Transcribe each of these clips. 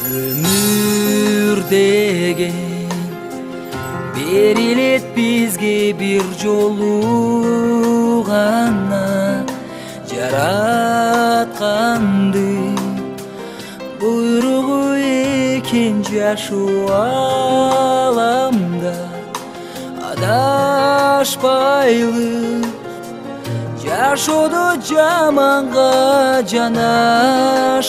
Ömür деген берилет бизге бир жолу гана, жаратканды буйругу экен жашоо аламда. Адашпайлы жашоодо жаманга жанашпайлы,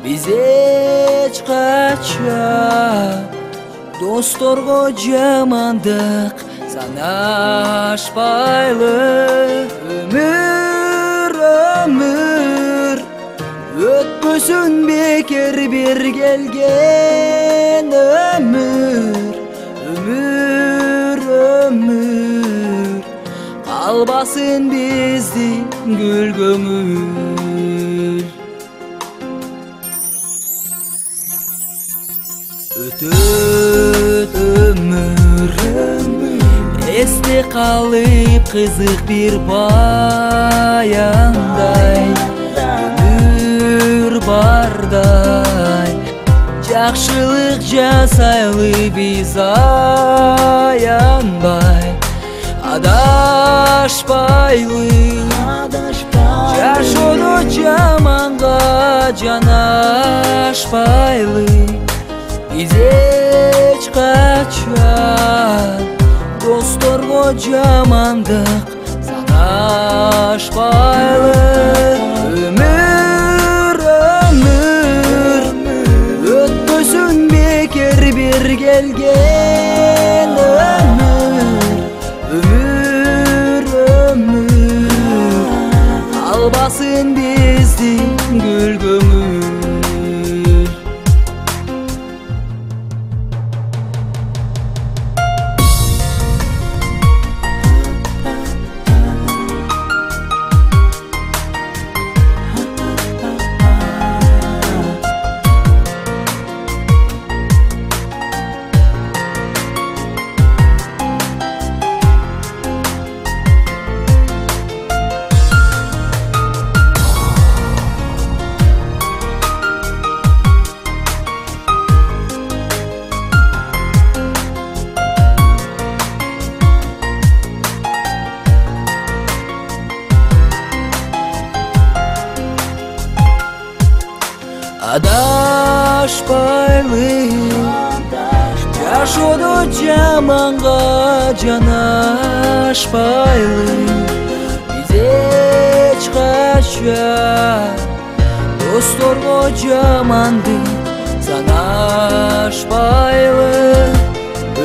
биз эч качан досторго жамандык санашпайлы. Өмүр өтпөсүн бекер бир келген өмүр. Өмүр калбасын биздин гүл көңүл. Өтөт өмүр эсте калып кызык бир баяндай. Өмүр бардай жакшылык жасайлы биз аянбай. Адашпайлы жашоодо жаманга жанашпайлы, биз эч качан досторго жамандык санашпайлы. Өмүр өтпөсүн бекер бир келген өмүр. Албасын биздин гүл көңүл. Адашпайлы жашоодо жаманга жанашпайлы, биз эч качан досторго жамандык санашпайлы.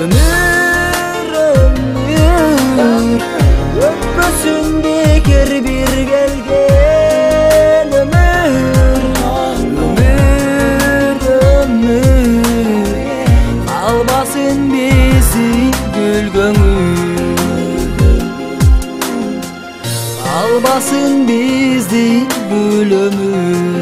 Өмүр өтпөсүн бекер бир келген албасын биздин гүл көңүл. Албасын биздин гүл өмүр.